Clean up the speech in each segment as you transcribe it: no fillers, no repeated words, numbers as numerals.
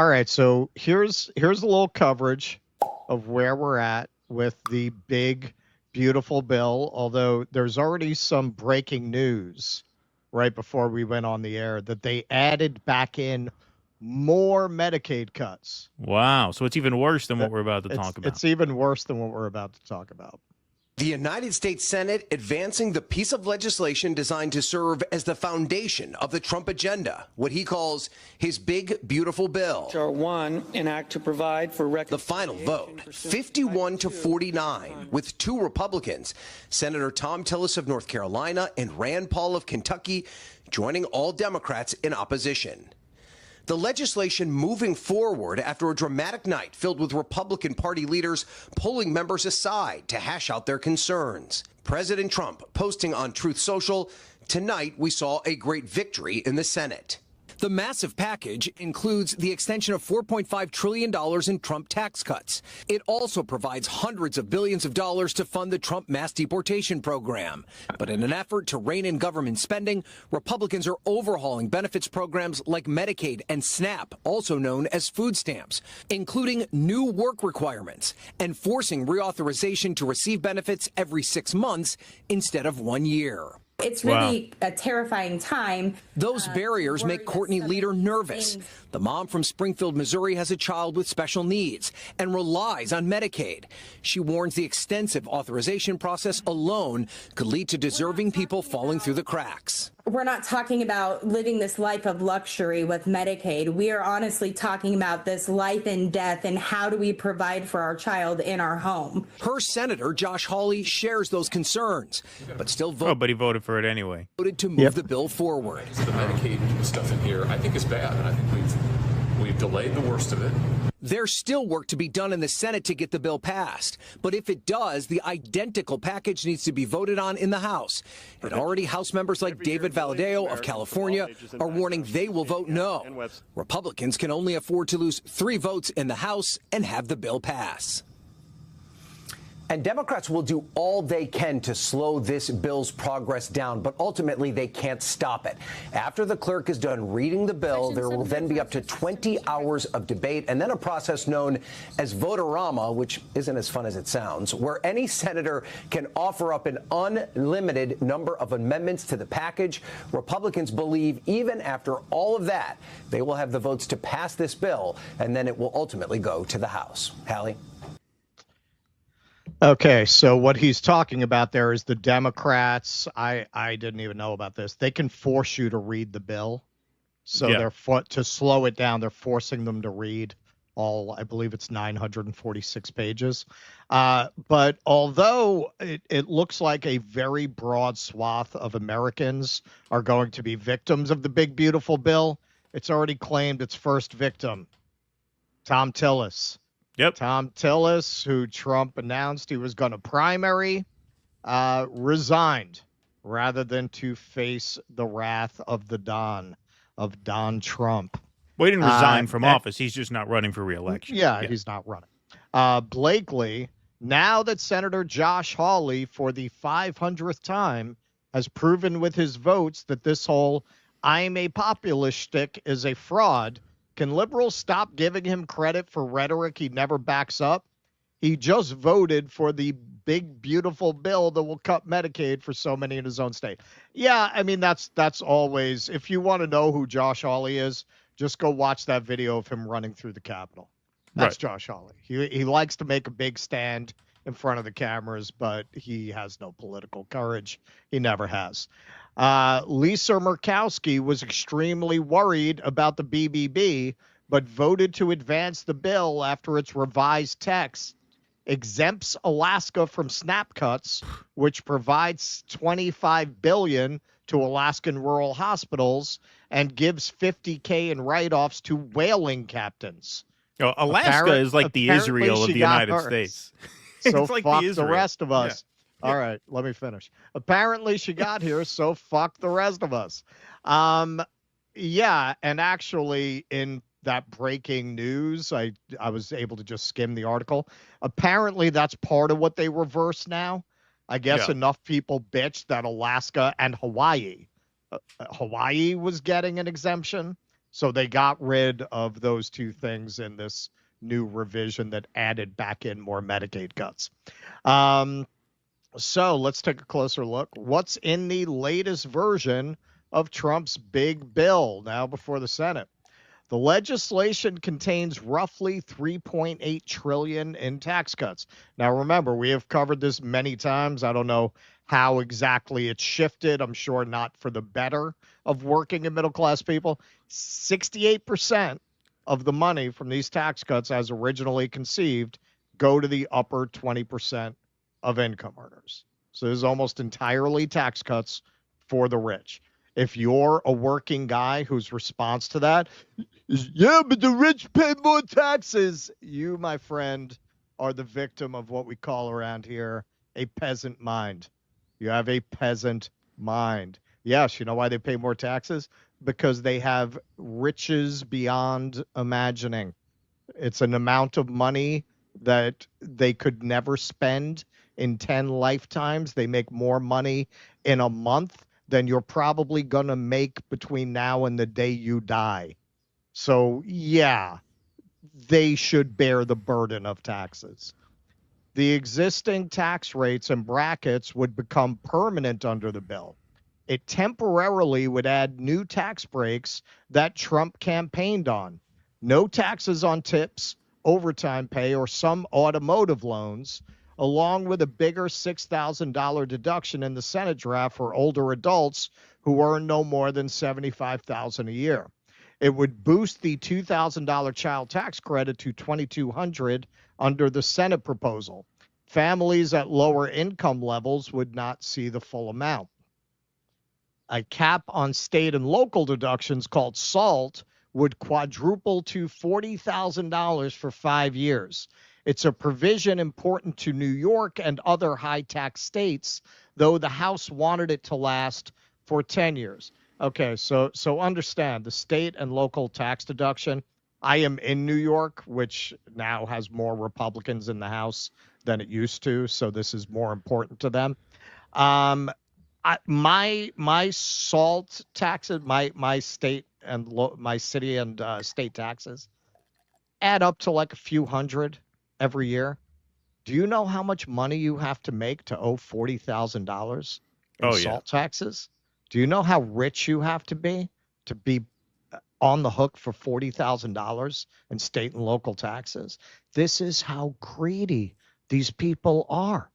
All right, so here's a little coverage of where we're at with the big, beautiful bill, although there's already some breaking news right before we went on the air that they added back in more Medicaid cuts. Wow. So it's even worse than what That- we're about to talk about. It's even worse than what we're about to talk about. The United States Senate advancing the piece of legislation designed to serve as the foundation of the Trump agenda, what he calls his big, beautiful bill. H.R. 1, an act to provide for The final vote, 51 to 49, with 2 Republicans, Senator Tom Tillis of North Carolina and Rand Paul of Kentucky, joining all Democrats in opposition. The legislation moving forward after a dramatic night filled with Republican Party leaders pulling members aside to hash out their concerns. President Trump posting on Truth Social, "Tonight we saw a great victory in the Senate." The massive package includes the extension of $4.5 trillion in Trump tax cuts. It also provides hundreds of billions of dollars to fund the Trump mass deportation program. But in an effort to rein in government spending, Republicans are overhauling benefits programs like Medicaid and SNAP, also known as food stamps, including new work requirements and forcing reauthorization to receive benefits every 6 months instead of 1 year. It's really a terrifying time. Those barriers make Courtney Leader nervous. The mom from Springfield, Missouri has a child with special needs and relies on Medicaid. She warns the extensive authorization process alone could lead to deserving people falling through the cracks. We're not talking about living this life of luxury with Medicaid. We are honestly talking about this life and death and how do we provide for our child in our home. Her Senator, Josh Hawley, shares those concerns, but still but he voted for it anyway. voted to move the bill forward. The Medicaid stuff in here, I think, is bad, and I think we've delayed the worst of it. There's still work to be done in the Senate to get the bill passed. But if it does, the identical package needs to be voted on in the House. And already House members like David Valadao of California are warning they will vote no. Republicans can only afford to lose 3 votes in the House and have the bill pass. And Democrats will do all they can to slow this bill's progress down, but ultimately they can't stop it. After the clerk is done reading the bill, there will then be up to 20 hours of debate and then a process known as votorama, which isn't as fun as it sounds, where any senator can offer up an unlimited number of amendments to the package. Republicans believe even after all of that, they will have the votes to pass this bill, and then it will ultimately go to the House. Hallie? Okay, so what he's talking about there is the Democrats. I didn't even know about this. They can force you to read the bill. So to slow it down, they're forcing them to read all, I believe it's 946 pages. But although it looks like a very broad swath of Americans are going to be victims of the big, beautiful bill, it's already claimed its first victim, Tom Tillis. Yep. Tom Tillis, who Trump announced he was going to primary, resigned rather than to face the wrath of Don Trump. Well, he didn't resign from office. He's just not running for re-election. Yeah, he's not running. Blakely, now that Senator Josh Hawley, for the 500th time, has proven with his votes that this whole I'm a populist shtick is a fraud, can liberals stop giving him credit for rhetoric he never backs up? He just voted for the big, beautiful bill that will cut Medicaid for so many in his own state. Yeah, I mean, that's always, if you want to know who Josh Hawley is, just go watch that video of him running through the Capitol. That's right. Josh Hawley. He likes to make a big stand in front of the cameras, but he has no political courage. He never has. Lisa Murkowski was extremely worried about the BBB, but voted to advance the bill after its revised text exempts Alaska from SNAP cuts, which provides $25 billion to Alaskan rural hospitals and gives $50K in write-offs to whaling captains. Alaska is like the Israel of the United States. So it's like fuck the the rest of us. Yeah. All right, let me finish. Apparently she got here, so fuck the rest of us. Yeah, and actually in that breaking news, I was able to just skim the article. Apparently that's part of what they reverse now. I guess enough people bitched that Alaska and Hawaii was getting an exemption, So they got rid of those two things in this new revision that added back in more Medicaid cuts. So let's take a closer look. What's in the latest version of Trump's big bill now before the Senate? The legislation contains roughly $3.8 trillion in tax cuts. Now, remember, we have covered this many times. I don't know how exactly it's shifted. I'm sure not for the better of working and middle class people. 68% of the money from these tax cuts, as originally conceived, go to the upper 20% of income earners. So this is almost entirely tax cuts for the rich. If you're a working guy whose response to that is, yeah, but the rich pay more taxes, you, my friend, are the victim of what we call around here a peasant mind. You have a peasant mind. Yes, you know why they pay more taxes? Because they have riches beyond imagining. It's an amount of money that they could never spend in 10 lifetimes. They make more money in a month than you're probably going to make between now and the day you die. So, yeah, they should bear the burden of taxes. The existing tax rates and brackets would become permanent under the bill. It temporarily would add new tax breaks that Trump campaigned on. No taxes on tips, overtime pay, or some automotive loans, along with a bigger $6,000 deduction in the Senate draft for older adults who earn no more than $75,000 a year. It would boost the $2,000 child tax credit to $2,200 under the Senate proposal. Families at lower income levels would not see the full amount. A cap on state and local deductions called SALT would quadruple to $40,000 for 5 years. It's a provision important to New York and other high-tax states, though the House wanted it to last for 10 years. Okay, so understand the state and local tax deduction. I am in New York, which now has more Republicans in the House than it used to, so this is more important to them. My SALT taxes, my state and my city and state taxes add up to like a few hundred every year. Do you know how much money you have to make to owe $40,000 in SALT taxes? Do you know how rich you have to be on the hook for $40,000 in state and local taxes? This is how greedy these people are.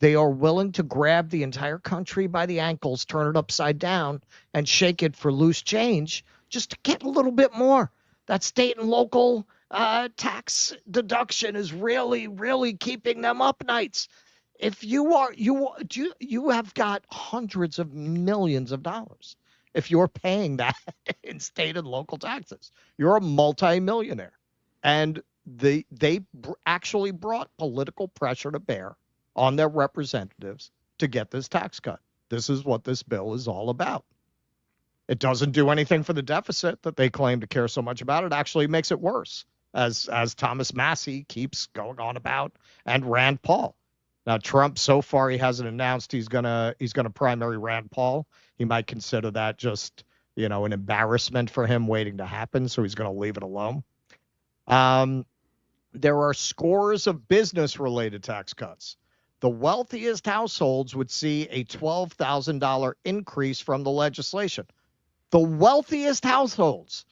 They are willing to grab the entire country by the ankles, turn it upside down, and shake it for loose change just to get a little bit more. That state and local tax deduction is really, really keeping them up nights. If you have got hundreds of millions of dollars if you're paying that in state and local taxes. You're a multimillionaire. And they actually brought political pressure to bear on their representatives to get this tax cut. This is what this bill is all about. It doesn't do anything for the deficit that they claim to care so much about. It actually makes it worse, as Thomas Massie keeps going on about, and Rand Paul. Now, Trump, so far, he hasn't announced he's gonna primary Rand Paul. He might consider that just, an embarrassment for him waiting to happen, so he's going to leave it alone. There are scores of business-related tax cuts. The wealthiest households would see a $12,000 increase from the legislation. The wealthiest households,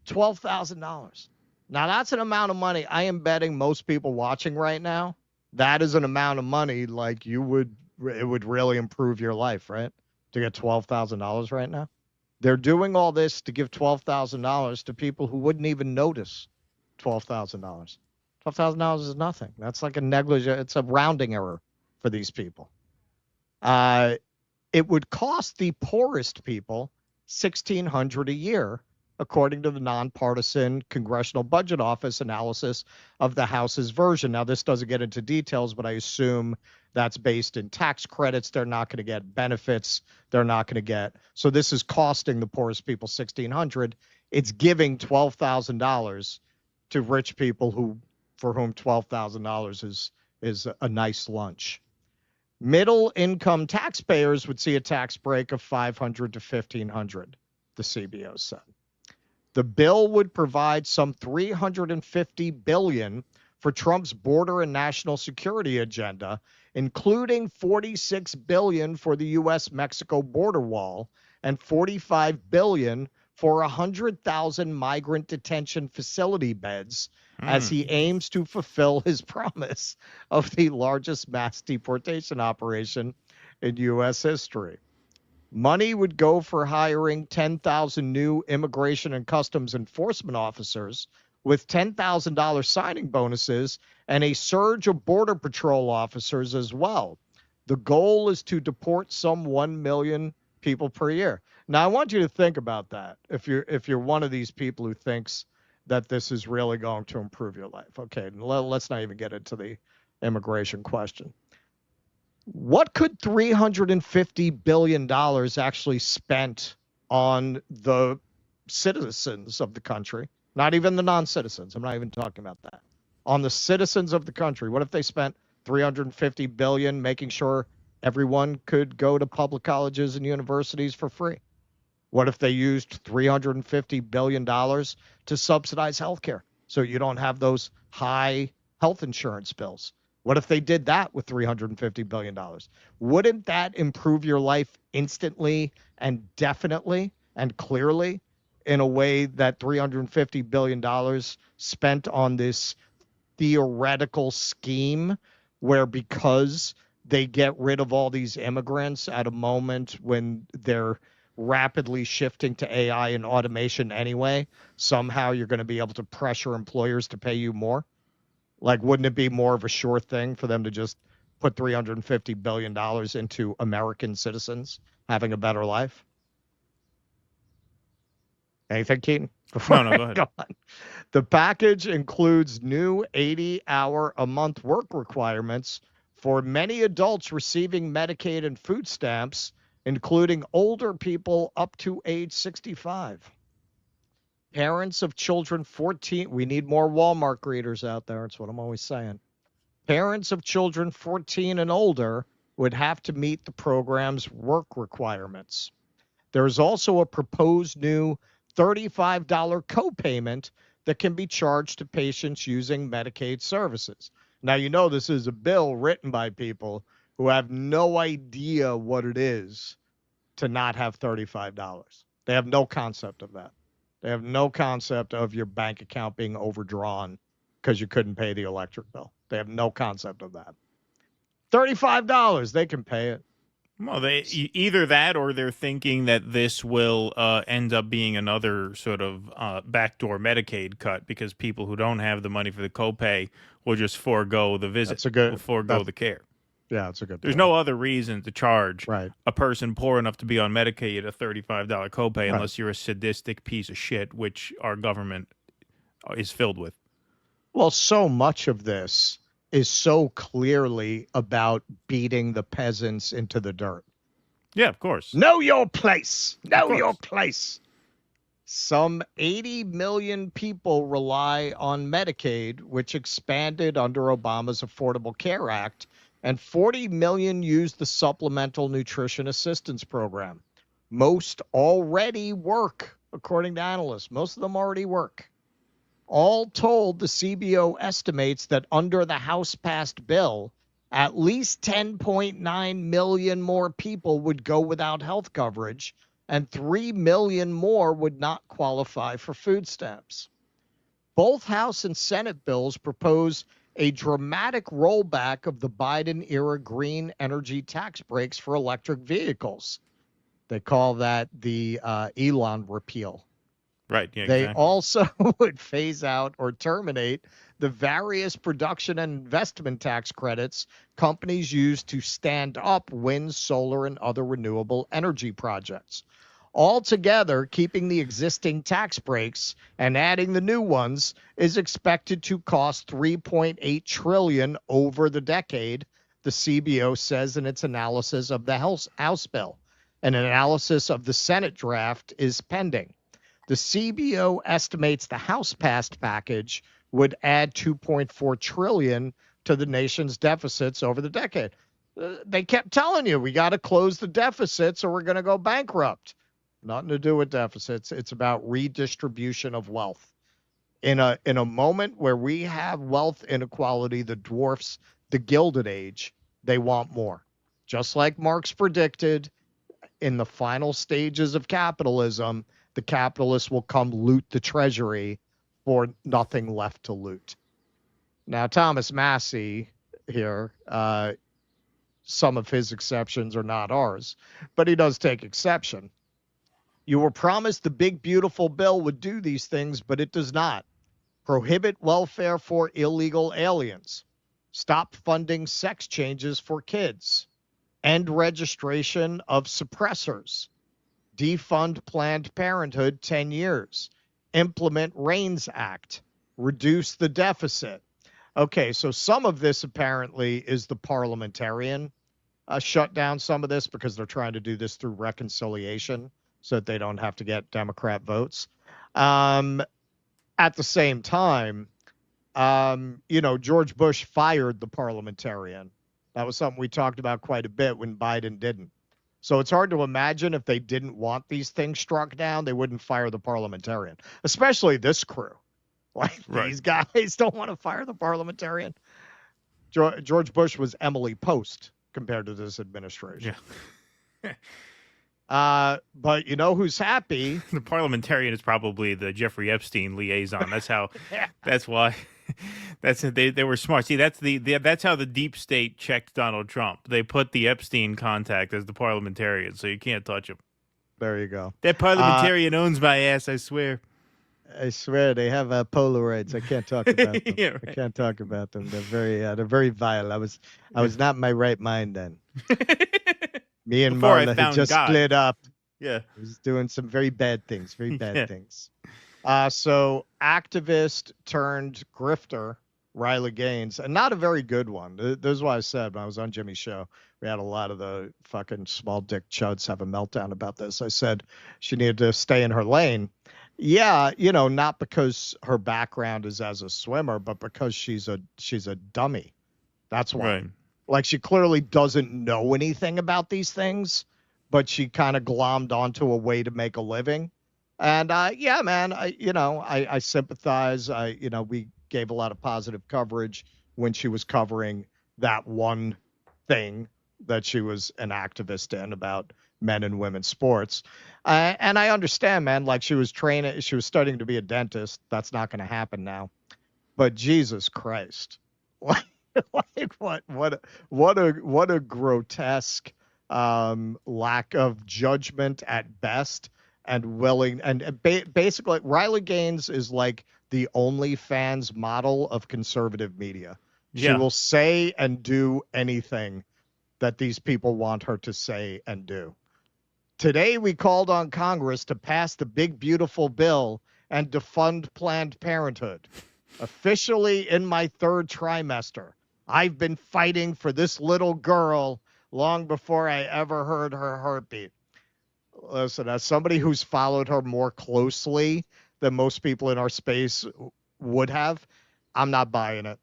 $12,000. Now, that's an amount of money. I am betting most people watching right now, that is an amount of money like it would really improve your life, right? To get $12,000 right now. They're doing all this to give $12,000 to people who wouldn't even notice $12,000. $12,000 is nothing. That's like a negligent, it's a rounding error for these people. It would cost the poorest people $1,600 a year, according to the nonpartisan Congressional Budget Office analysis of the House's version. Now, this doesn't get into details, but I assume that's based in tax credits. They're not going to get benefits. They're not going to get. So this is costing the poorest people $1,600. It's giving $12,000 to rich people for whom $12,000 is a nice lunch. Middle income taxpayers would see a tax break of $500 to $1,500, the CBO said. The bill would provide some $350 billion for Trump's border and national security agenda, including $46 billion for the U.S.-Mexico border wall and $45 billion for 100,000 migrant detention facility beds as he aims to fulfill his promise of the largest mass deportation operation in U.S. history. Money would go for hiring 10,000 new immigration and customs enforcement officers with $10,000 signing bonuses and a surge of Border Patrol officers as well. The goal is to deport some 1 million people per year. Now, I want you to think about that if you're one of these people who thinks that this is really going to improve your life. Okay, let's not even get into the immigration question. What could $350 billion actually spent on the citizens of the country? Not even the non-citizens. I'm not even talking about that. On the citizens of the country. What if they spent $350 billion making sure everyone could go to public colleges and universities for free? What if they used $350 billion to subsidize healthcare so you don't have those high health insurance bills? What if they did that with $350 billion? Wouldn't that improve your life instantly and definitely and clearly in a way that $350 billion spent on this theoretical scheme where because they get rid of all these immigrants at a moment when they're rapidly shifting to AI and automation anyway, somehow you're going to be able to pressure employers to pay you more? Like, wouldn't it be more of a sure thing for them to just put $350 billion into American citizens having a better life? Anything, Keaton? No, go ahead. Go on. The package includes new 80-hour-a-month work requirements for many adults receiving Medicaid and food stamps, including older people up to age 65. Parents of children 14, we need more Walmart greeters out there. That's what I'm always saying. Parents of children 14 and older would have to meet the program's work requirements. There is also a proposed new $35 copayment that can be charged to patients using Medicaid services. Now, you know this is a bill written by people who have no idea what it is to not have $35. They have no concept of that. They have no concept of your bank account being overdrawn because you couldn't pay the electric bill. They have no concept of that. $35, they can pay it. Well, they either that or they're thinking that this will end up being another sort of backdoor Medicaid cut because people who don't have the money for the copay will just forego the visit. Forego the care. Yeah, it's a good There's point. no other reason to charge Right. a person poor enough to be on Medicaid a $35 copay Right. unless you're a sadistic piece of shit, which our government is filled with. Well, so much of this is so clearly about beating the peasants into the dirt. Yeah, of course. Know your place. Know your place. Some 80 million people rely on Medicaid, which expanded under Obama's Affordable Care Act, and 40 million use the Supplemental Nutrition Assistance Program. Most already work, according to analysts. Most of them already work. All told, the CBO estimates that under the House-passed bill, at least 10.9 million more people would go without health coverage, and 3 million more would not qualify for food stamps. Both House and Senate bills propose a dramatic rollback of the Biden-era green energy tax breaks for electric vehicles. They call that the Elon repeal. Right. Yeah, They exactly. also would phase out or terminate the various production and investment tax credits companies use to stand up wind, solar, and other renewable energy projects. Altogether, keeping the existing tax breaks and adding the new ones is expected to cost $3.8 trillion over the decade, the CBO says in its analysis of the House bill. An analysis of the Senate draft is pending. The CBO estimates the House-passed package would add $2.4 trillion to the nation's deficits over the decade. They kept telling you, we got to close the deficits or we're going to go bankrupt. Nothing to do with deficits. It's about redistribution of wealth. In a moment where we have wealth inequality that dwarfs the Gilded Age, they want more. Just like Marx predicted, in the final stages of capitalism, the capitalists will come loot the treasury for nothing left to loot. Now, Thomas Massey here, some of his exceptions are not ours, but he does take exception. You were promised the big, beautiful bill would do these things, but it does not. Prohibit welfare for illegal aliens. Stop funding sex changes for kids. End registration of suppressors. Defund Planned Parenthood 10 years. Implement REINS Act. Reduce the deficit. Okay, so some of this apparently is the parliamentarian shut down some of this because they're trying to do this through reconciliation so that they don't have to get Democrat votes. At the same time, George Bush fired the parliamentarian. That was something we talked about quite a bit when Biden didn't. So it's hard to imagine if they didn't want these things struck down, they wouldn't fire the parliamentarian, especially this crew. Like, these guys don't want to fire the parliamentarian. George Bush was Emily Post compared to this administration. Yeah. But you know who's happy? The parliamentarian is probably the Jeffrey Epstein liaison. That's how. That's why. They were smart. See, that's how the deep state checked Donald Trump. They put the Epstein contact as the parliamentarian, so you can't touch him. There you go. That parliamentarian owns my ass. I swear. I swear they have Polaroids. I can't talk about them. Yeah, right. I can't talk about them. They're very vile. I was not in my right mind then. Me and Marla had just split up. Yeah. I was doing some very bad things. Very bad things. So activist turned grifter Riley Gaines, and not a very good one. This is what I said when I was on Jimmy's show. We had a lot of the fucking small dick chuds have a meltdown about this. I said she needed to stay in her lane. Yeah, not because her background is as a swimmer, but because she's a dummy. That's why. Right. Like, she clearly doesn't know anything about these things, but she kind of glommed onto a way to make a living. And yeah, man, I sympathize. We gave a lot of positive coverage when she was covering that one thing that she was an activist in about men and women's sports. And I understand, man, like, she was studying to be a dentist. That's not going to happen now. But Jesus Christ, like what a grotesque lack of judgment at best, and basically Riley Gaines is like the OnlyFans model of conservative media. She will say and do anything that these people want her to say and do. Today, we called on Congress to pass the big, beautiful bill and defund Planned Parenthood. Officially in my third trimester, I've been fighting for this little girl long before I ever heard her heartbeat. Listen, as somebody who's followed her more closely than most people in our space would have, I'm not buying it.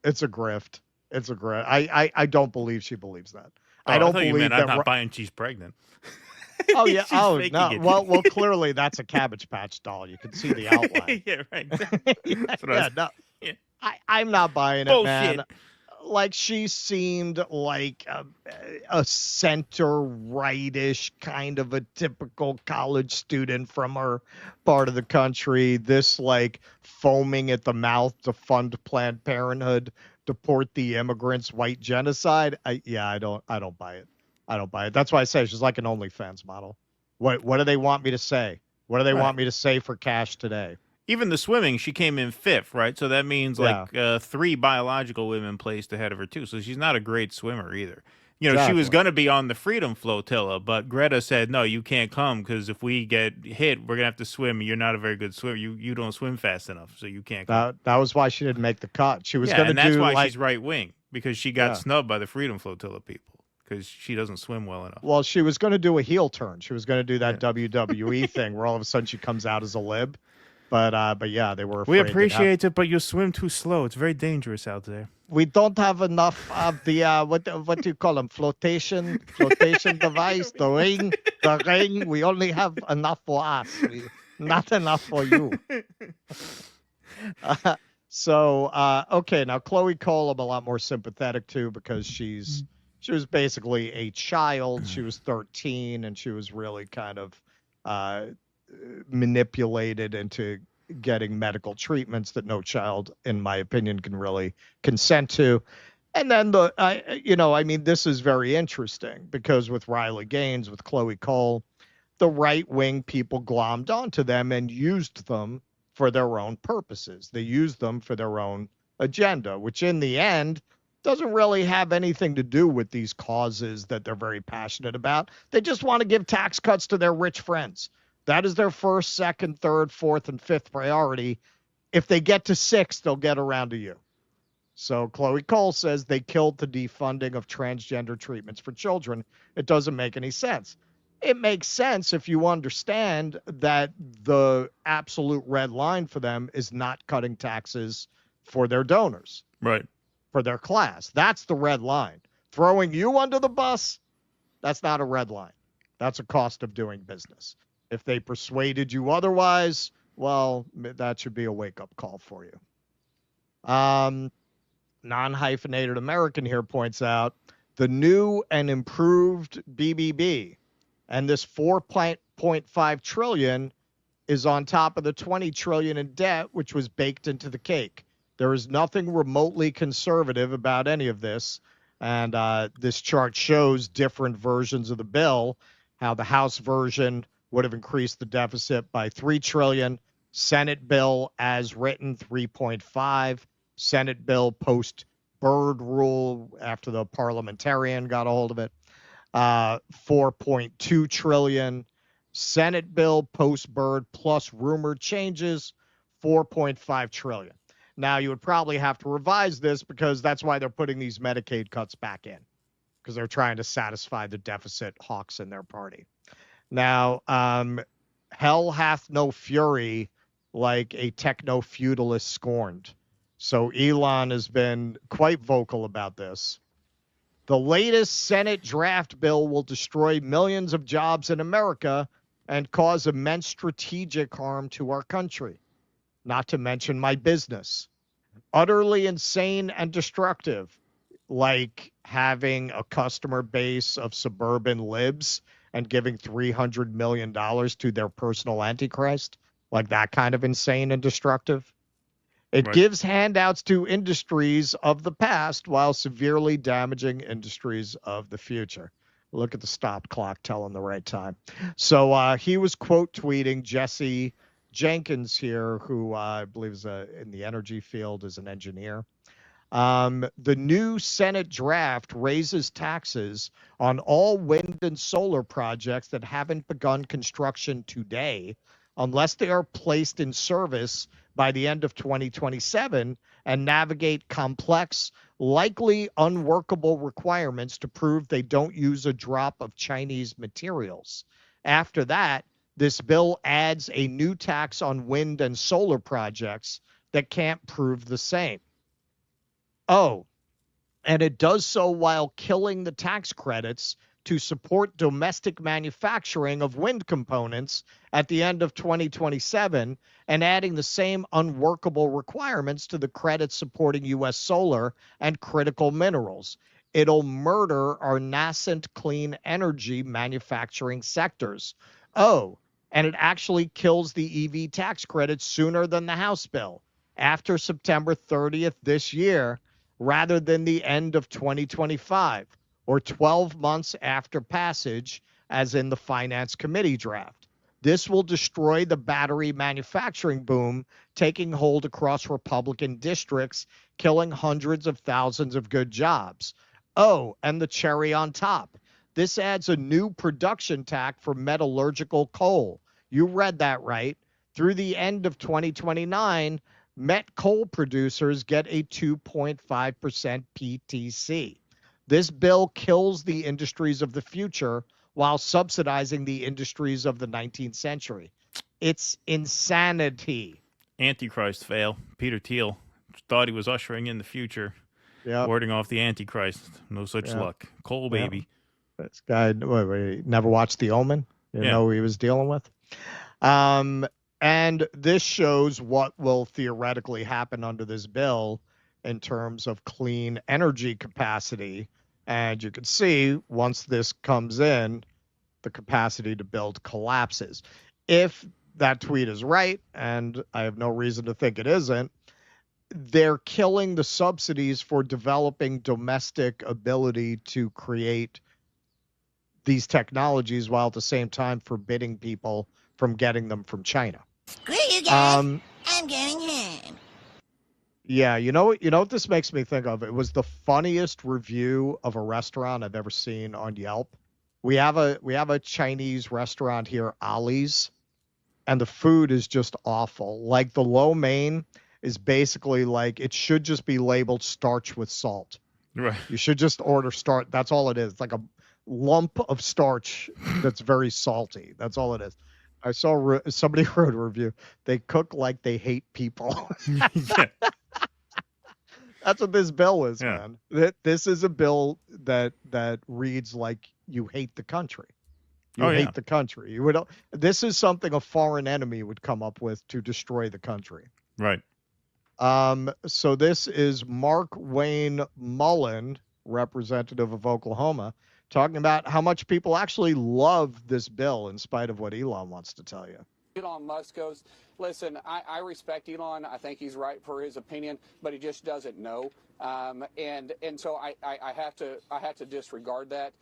It's a grift. I don't believe she believes that. I don't believe that. I'm not buying she's pregnant. Oh yeah. Oh no. Well, clearly that's a Cabbage Patch doll. You can see the outline. Yeah, right. I'm not buying it, Bullshit. man. Like, she seemed like a center rightish kind of a typical college student from her part of the country. This, like, foaming at the mouth to fund Planned Parenthood, deport the immigrants, white genocide. I don't buy it. I don't buy it. That's why I say she's like an OnlyFans model. What do they want me to say? What do they want me to say for cash today? Even the swimming, she came in fifth, right? So that means like 3 biological women placed ahead of her too. So she's not a great swimmer either. She was going to be on the Freedom Flotilla, but Greta said, no, you can't come because if we get hit, we're going to have to swim. You're not a very good swimmer. You don't swim fast enough, so you can't come. That was why she didn't make the cut. She was going to do, and that's why she's right wing, because she got snubbed by the Freedom Flotilla people because she doesn't swim well enough. Well, she was going to do a heel turn. She was going to do that WWE thing where all of a sudden she comes out as a lib. But yeah, they were afraid. We appreciate it, but you swim too slow. It's very dangerous out there. We don't have enough of the what do you call them? Flotation device, the ring. We only have enough for us. Not enough for you. Okay, now Chloe Cole, I'm a lot more sympathetic to because she was basically a child. She was 13, and she was really kind of manipulated into getting medical treatments that no child, in my opinion, can really consent to. And then this is very interesting because with Riley Gaines, with Chloe Cole, the right-wing people glommed onto them and used them for their own purposes. They used them for their own agenda, which in the end doesn't really have anything to do with these causes that they're very passionate about. They just want to give tax cuts to their rich friends. That is their first, second, third, fourth, and fifth priority. If they get to 6, they'll get around to you. So Chloe Cole says they killed the defunding of transgender treatments for children. It doesn't make any sense. It makes sense if you understand that the absolute red line for them is not cutting taxes for their donors. Right. For their class. That's the red line. Throwing you under the bus, that's not a red line. That's a cost of doing business. If they persuaded you otherwise, well, that should be a wake-up call for you. Non-hyphenated American here points out the new and improved BBB and this $4.5 trillion is on top of the $20 trillion in debt, which was baked into the cake. There is nothing remotely conservative about any of this. And this chart shows different versions of the bill, how the House version would have increased the deficit by $3 trillion. Senate bill as written, 3.5. Senate bill post Byrd rule after the parliamentarian got a hold of it, 4.2 trillion. Senate bill post Byrd plus rumored changes, 4.5 trillion. Now you would probably have to revise this because that's why they're putting these Medicaid cuts back in, because they're trying to satisfy the deficit hawks in their party. Now, hell hath no fury like a techno-feudalist scorned. So Elon has been quite vocal about this. The latest Senate draft bill will destroy millions of jobs in America and cause immense strategic harm to our country, not to mention my business. Utterly insane and destructive, like having a customer base of suburban libs and giving $300 million to their personal antichrist, like that kind of insane and destructive. It gives handouts to industries of the past while severely damaging industries of the future. Look at the stop clock telling the right time. So he was quote tweeting Jesse Jenkins here, who I believe is in the energy field as an engineer. The new Senate draft raises taxes on all wind and solar projects that haven't begun construction today, unless they are placed in service by the end of 2027 and navigate complex, likely unworkable requirements to prove they don't use a drop of Chinese materials. After that, this bill adds a new tax on wind and solar projects that can't prove the same. Oh, and it does so while killing the tax credits to support domestic manufacturing of wind components at the end of 2027 and adding the same unworkable requirements to the credits supporting U.S. solar and critical minerals. It'll murder our nascent clean energy manufacturing sectors. Oh, and it actually kills the EV tax credit sooner than the House bill, after September 30th this year, rather than the end of 2025. Or 12 months after passage, as in the Finance Committee draft. This will destroy the battery manufacturing boom taking hold across Republican districts, killing hundreds of thousands of good jobs. Oh, and the cherry on top. This adds a new production tax for metallurgical coal. You read that right. Through the end of 2029, met coal producers get a 2.5% PTC. This bill kills the industries of the future while subsidizing the industries of the 19th century. It's insanity. Antichrist fail. Peter Thiel thought he was ushering in the future, warding off the Antichrist. No such luck. Coal baby. This guy never watched The Omen. You know who he was dealing with. And this shows what will theoretically happen under this bill in terms of clean energy capacity. And you can see once this comes in, the capacity to build collapses. If that tweet is right, and I have no reason to think it isn't, they're killing the subsidies for developing domestic ability to create these technologies while at the same time forbidding people from getting them from China. Screw you guys. I'm going home. Yeah, you know what this makes me think of? It was the funniest review of a restaurant I've ever seen on Yelp. We have a Chinese restaurant here, Ali's, and the food is just awful. Like the lo mein is basically like it should just be labeled starch with salt. Right. You should just order starch. That's all it is. It's like a lump of starch that's very salty. That's all it is. I saw somebody wrote a review. They cook like they hate people. That's what this bill is, man. This is a bill that reads like you hate the country. You hate the country. This is something a foreign enemy would come up with to destroy the country. Right. So this is Mark Wayne Mullen, representative of Oklahoma, talking about how much people actually love this bill in spite of what Elon wants to tell you. Elon Musk goes, listen, I respect Elon. I think he's right for his opinion, but he just doesn't know. And so I have to disregard that.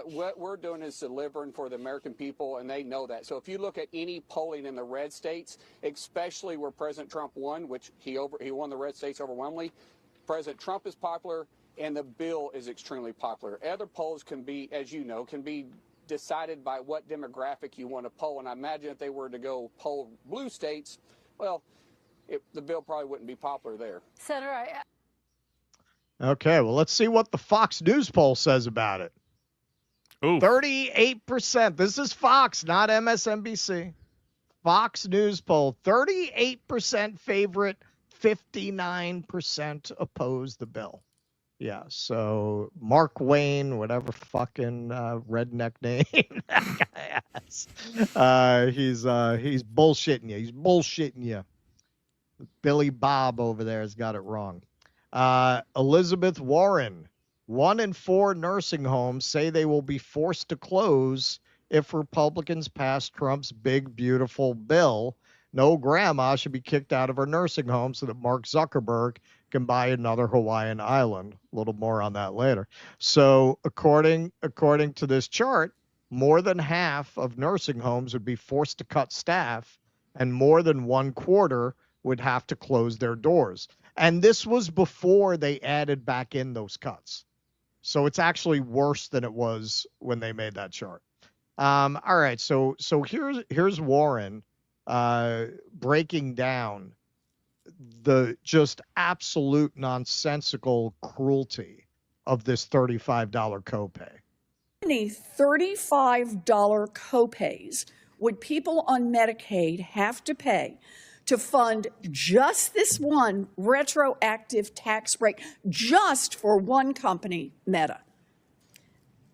What we're doing is delivering for the American people, and they know that. So if you look at any polling in the red states, especially where President Trump won, which he won the red states overwhelmingly, President Trump is popular, and the bill is extremely popular. Other polls can be, as you know, decided by what demographic you want to poll. And I imagine if they were to go poll blue states, well, the bill probably wouldn't be popular there. Senator, Okay, well, let's see what the Fox News poll says about it. 38%. This is Fox, not MSNBC. Fox News poll, 38% favorite, 59% oppose the bill. Yeah, so Mark Wayne, whatever fucking redneck name that guy has, he's bullshitting you. He's bullshitting you. Billy Bob over there has got it wrong. Elizabeth Warren, 1 in 4 nursing homes say they will be forced to close if Republicans pass Trump's big, beautiful bill. No grandma should be kicked out of her nursing home so that Mark Zuckerberg can buy another Hawaiian island. A little more on that later. So according to this chart, more than half of nursing homes would be forced to cut staff, and more than 1/4 would have to close their doors. And this was before they added back in those cuts. So it's actually worse than it was when they made that chart. All right, so here's Warren breaking down the just absolute nonsensical cruelty of this $35 copay. Many $35 copays would people on Medicaid have to pay to fund just this one retroactive tax break, just for one company, Meta?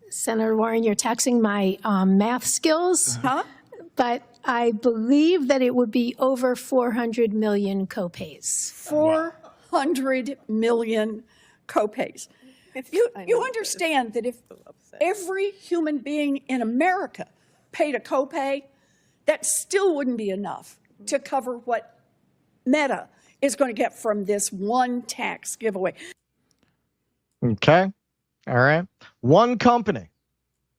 Senator Warren, you're taxing my math skills. Huh? But I believe that it would be over 400 million copays. 400 million copays. You understand that if every human being in America paid a copay, that still wouldn't be enough to cover what Meta is going to get from this one tax giveaway. Okay. All right. One company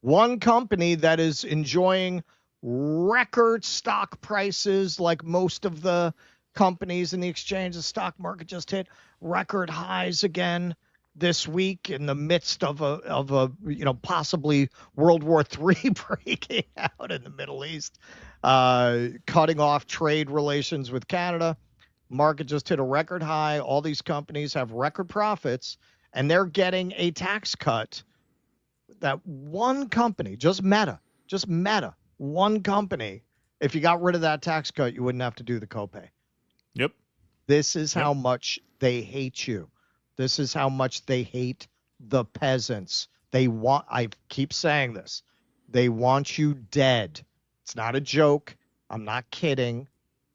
that is enjoying record stock prices, like most of the companies in the exchange. The stock market just hit record highs again this week in the midst of a possibly World War III breaking out in the Middle East, cutting off trade relations with Canada. Market just hit a record high. All these companies have record profits, and they're getting a tax cut. That one company, just Meta, one company If you got rid of that tax cut, you wouldn't have to do the copay. Yep. This is how much they hate you. This is how much they hate the peasants. I keep saying this. They want you dead. It's not a joke. I'm not kidding.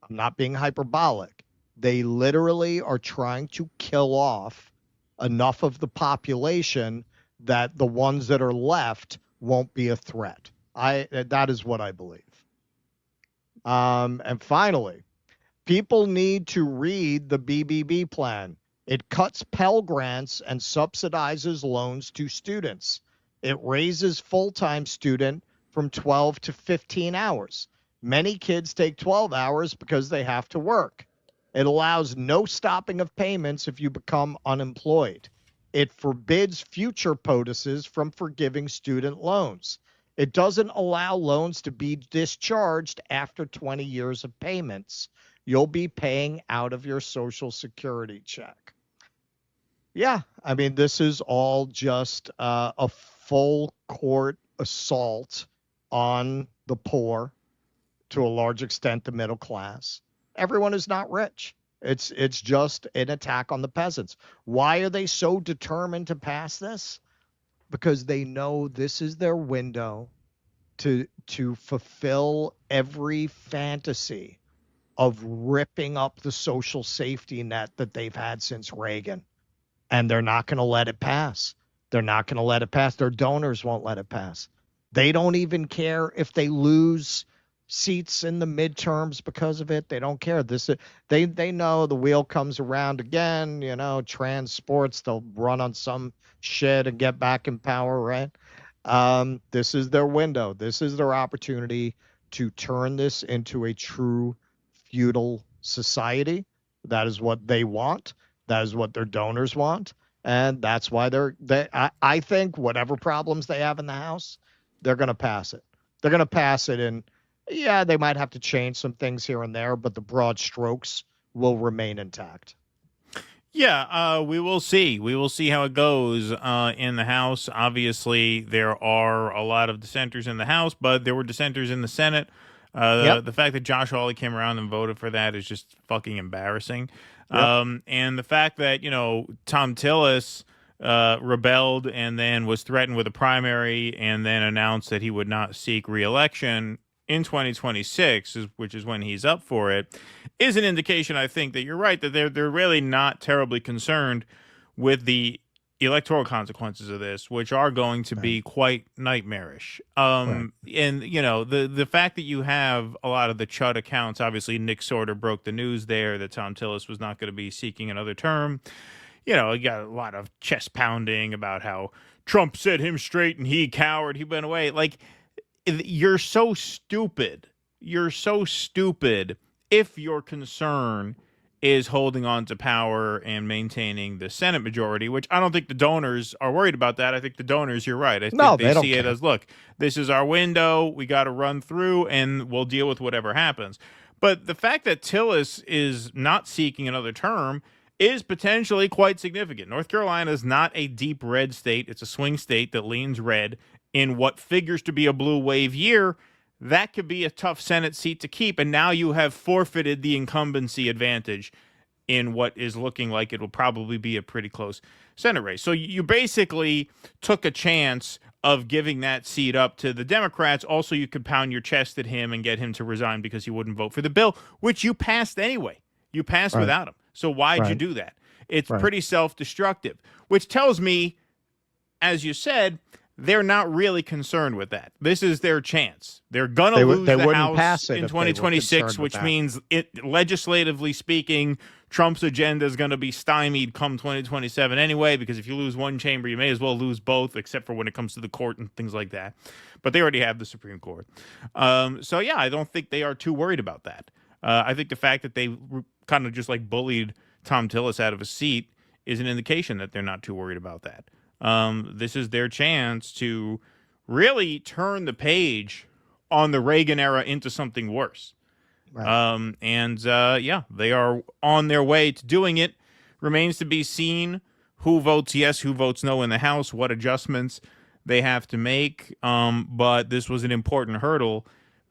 I'm not being hyperbolic. They literally are trying to kill off enough of the population that the ones that are left won't be a threat. That is what I believe. And finally, people need to read the BBB plan. It cuts Pell Grants and subsidizes loans to students. It raises full-time student from 12 to 15 hours. Many kids take 12 hours because they have to work. It allows no stopping of payments if you become unemployed. It forbids future POTUSs from forgiving student loans. It doesn't allow loans to be discharged after 20 years of payments. You'll be paying out of your Social Security check. Yeah, I mean, this is all just a full court assault on the poor, to a large extent the middle class. Everyone is not rich. It's just an attack on the peasants. Why are they so determined to pass this? Because they know this is their window to fulfill every fantasy of ripping up the social safety net that they've had since Reagan. And they're not going to let it pass. They're not going to let it pass. Their donors won't let it pass. They don't even care if they lose seats in the midterms because of it. They don't care. They know the wheel comes around again. Trans sports, they'll run on some shit and get back in power, right? This is their window. This is their opportunity to turn this into a true feudal society. That is what they want. That is what their donors want. And that's why I think whatever problems they have in the House, they're going to pass it. They're going to pass it. And yeah, they might have to change some things here and there, but the broad strokes will remain intact. Yeah, we will see. We will see how it goes in the House. Obviously, there are a lot of dissenters in the House, but there were dissenters in the Senate. The fact that Josh Hawley came around and voted for that is just fucking embarrassing. And the fact that, Tom Tillis rebelled and then was threatened with a primary and then announced that he would not seek re-election in 2026, which is when he's up for it, is an indication, I think, that you're right, that they're really not terribly concerned with the electoral consequences of this, which are going to be quite nightmarish. And, the fact that you have a lot of the Chud accounts, obviously Nick Sorter broke the news there that Tom Tillis was not going to be seeking another term. You got a lot of chest pounding about how Trump set him straight and he cowered, he went away. Like, you're so stupid. You're so stupid if your concern is holding on to power and maintaining the Senate majority, which I don't think the donors are worried about that. I think the donors, you're right. I think they see it as, look, this is our window. We got to run through and we'll deal with whatever happens. But the fact that Tillis is not seeking another term is potentially quite significant. North Carolina is not a deep red state. It's a swing state that leans red in what figures to be a blue wave year. That could be a tough Senate seat to keep, and now you have forfeited the incumbency advantage in what is looking like it will probably be a pretty close Senate race. So you basically took a chance of giving that seat up to the Democrats. Also, you could pound your chest at him and get him to resign because he wouldn't vote for the bill, which you passed anyway. You passed without him. So why'd you do that? It's pretty self-destructive, which tells me, as you said, they're not really concerned with that. This is their chance. They're going to lose the House in 2026, which means, legislatively speaking, Trump's agenda is going to be stymied come 2027 anyway, because if you lose one chamber, you may as well lose both, except for when it comes to the court and things like that. But they already have the Supreme Court. So, yeah, I don't think they are too worried about that. I think the fact that they kind of just bullied Tom Tillis out of a seat is an indication that they're not too worried about that. This is their chance to really turn the page on the Reagan era into something worse. Right. They are on their way to doing it. Remains to be seen who votes yes, who votes no in the House, what adjustments they have to make. But this was an important hurdle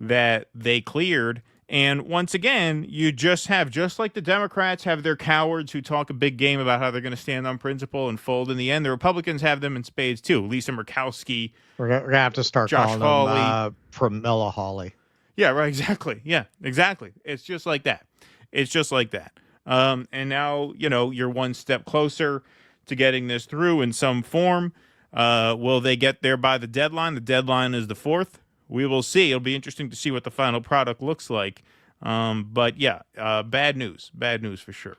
that they cleared. And once again, you just like the Democrats have their cowards who talk a big game about how they're going to stand on principle and fold in the end. The Republicans have them in spades too. Lisa Murkowski. We're going to have to start Josh calling them Pramila Hawley. Yeah, right. Exactly. Yeah, exactly. It's just like that. It's just like that. And now, you're one step closer to getting this through in some form. Will they get there by the deadline? The deadline is the 4th. We will see. It'll be interesting to see what the final product looks like. But yeah, bad news. Bad news for sure.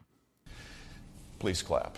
Please clap.